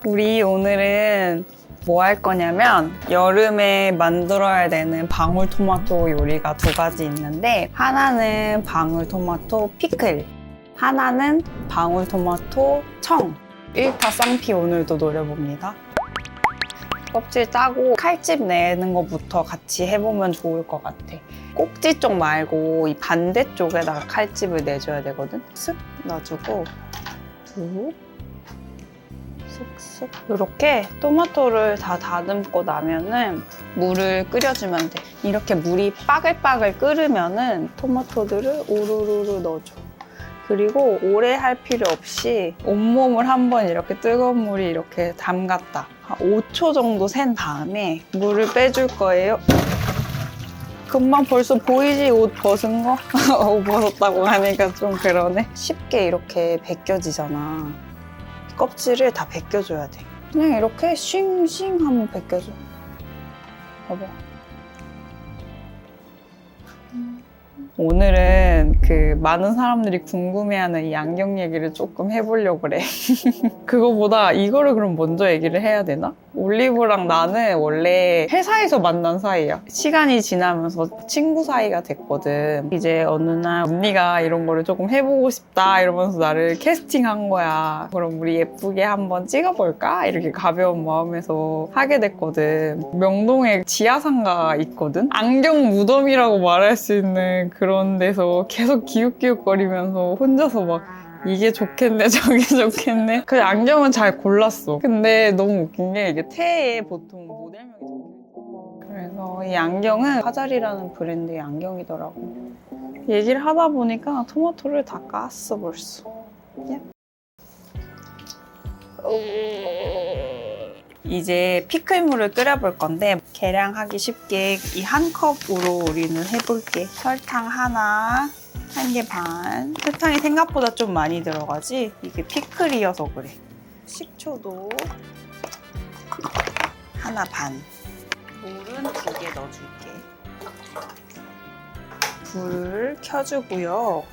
우리 오늘은 뭐 할 거냐면 여름에 만들어야 되는 방울토마토 요리가 두 가지 있는데 하나는 방울토마토 피클, 하나는 방울토마토 청. 1타 쌍피 오늘도 노려봅니다. 껍질 짜고 칼집 내는 것부터 같이 해보면 좋을 것 같아. 꼭지 쪽 말고 이 반대쪽에다가 칼집을 내줘야 되거든. 쓱 넣어주고 쓱쓱 이렇게 토마토를 다 다듬고 나면은 물을 끓여주면 돼. 이렇게 물이 빠글빠글 끓으면은 토마토들을 우르르르 넣어줘. 그리고 오래 할 필요 없이 온몸을 한번 이렇게 뜨거운 물이 이렇게 담갔다. 한 5초 정도 센 다음에 물을 빼줄 거예요. 금방 벌써 보이지? 옷 벗은 거? 옷 벗었다고 하니까 좀 그러네. 쉽게 이렇게 벗겨지잖아. 껍질을 다 벗겨줘야 돼. 그냥 이렇게 싱싱 한번 벗겨줘. 봐봐. 오늘은 그 많은 사람들이 궁금해하는 이 안경 얘기를 조금 해보려고 그래. 그거보다 이거를 그럼 먼저 얘기를 해야 되나? 올리브랑 나는 원래 회사에서 만난 사이야. 시간이 지나면서 친구 사이가 됐거든. 이제 어느 날 언니가 이런 거를 조금 해보고 싶다 이러면서 나를 캐스팅한 거야. 그럼 우리 예쁘게 한번 찍어볼까? 이렇게 가벼운 마음에서 하게 됐거든. 명동에 지하상가가 있거든? 안경 무덤이라고 말할 수 있는 그런 데서 계속 기웃기웃거리면서 혼자서 막 이게 좋겠네 저게 좋겠네. 그 안경은 잘 골랐어. 근데 너무 웃긴 게 이게 태에 보통 모델명이 적혀있어. 그래서 이 안경은 화잘이라는 브랜드의 안경이더라고. 얘기를 하다 보니까 토마토를 다 깠어 벌써. 예. 이제 피클물을 끓여볼 건데 계량하기 쉽게 이 한 컵으로 우리는 해볼게. 설탕 하나, 1개 반. 설탕이 생각보다 좀 많이 들어가지? 이게 피클이어서 그래. 식초도 하나 반. 물은 2개 넣어줄게. 불을 켜주고요.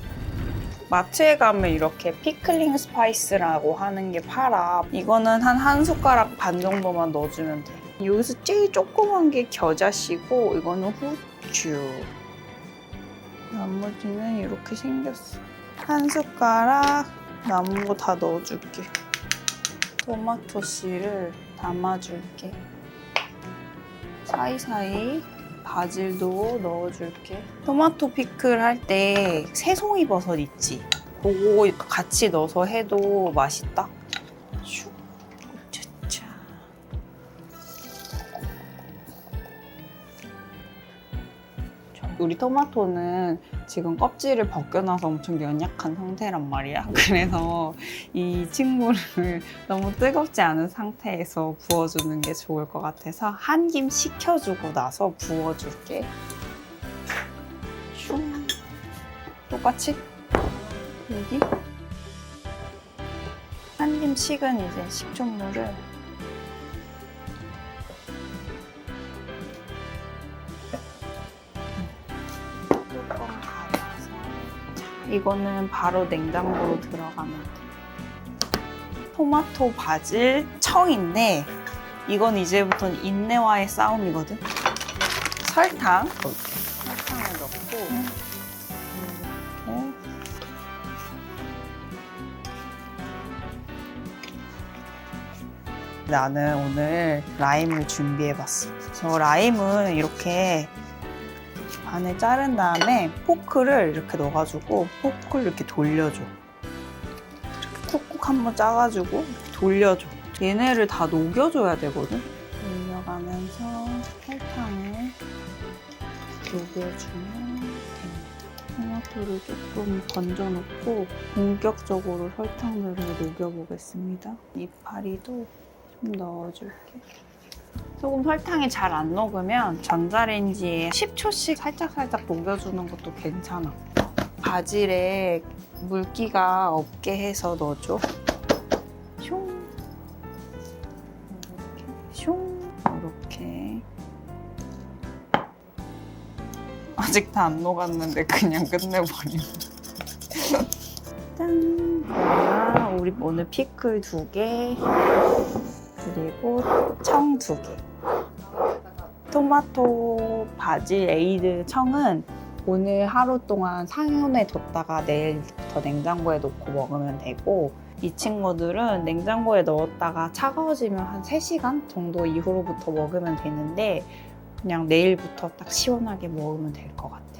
마트에 가면 이렇게 피클링 스파이스라고 하는 게 팔아. 이거는 한 숟가락 반 정도만 넣어주면 돼. 여기서 제일 조그만 게 겨자씨고 이거는 후추. 나머지는 이렇게 생겼어. 한 숟가락 남은 거 다 넣어줄게. 토마토 씨를 담아줄게. 사이사이 바질도 넣어줄게. 토마토 피클 할 때 새송이 버섯 있지? 그거 같이 넣어서 해도 맛있다. 슉. 차차. 우리 토마토는 지금 껍질을 벗겨놔서 엄청 연약한 상태란 말이야. 그래서 이 친구를 너무 뜨겁지 않은 상태에서 부어주는 게 좋을 것 같아서 한 김 식혀주고 나서 부어줄게. 슝. 똑같이 여기 한 김 식은 이제 식초물을 이거는 바로 냉장고로 들어가면 돼. 토마토, 바질, 청인데 이건 이제부터는 인내와의 싸움이거든. 설탕을 넣고 이렇게 나는 오늘 라임을 준비해봤어. 저 라임은 이렇게 반을 자른 다음에 포크를 이렇게 넣어가지고 포크를 이렇게 돌려줘. 이렇게 쿡쿡 한번 짜가지고 이렇게 돌려줘. 얘네를 다 녹여줘야 되거든. 돌려가면서 설탕을 녹여주면 됩니다. 토마토를 조금 건져놓고 본격적으로 설탕물을 녹여보겠습니다. 이파리도 좀 넣어줄게. 조금 설탕이 잘 안 녹으면 전자레인지에 10초씩 살짝살짝 녹여주는 것도 괜찮아. 바질에 물기가 없게 해서 넣어줘. 슝. 이렇게. 슝. 이렇게. 아직 다 안 녹았는데 그냥 끝내버리네. 짠! 우리 오늘 피클 2개, 그리고 청 2개. 토마토, 바질, 에이드, 청은 오늘 하루 동안 상온에 뒀다가 내일부터 냉장고에 넣고 먹으면 되고, 이 친구들은 냉장고에 넣었다가 차가워지면 한 3시간 정도 이후로부터 먹으면 되는데 그냥 내일부터 딱 시원하게 먹으면 될 것 같아.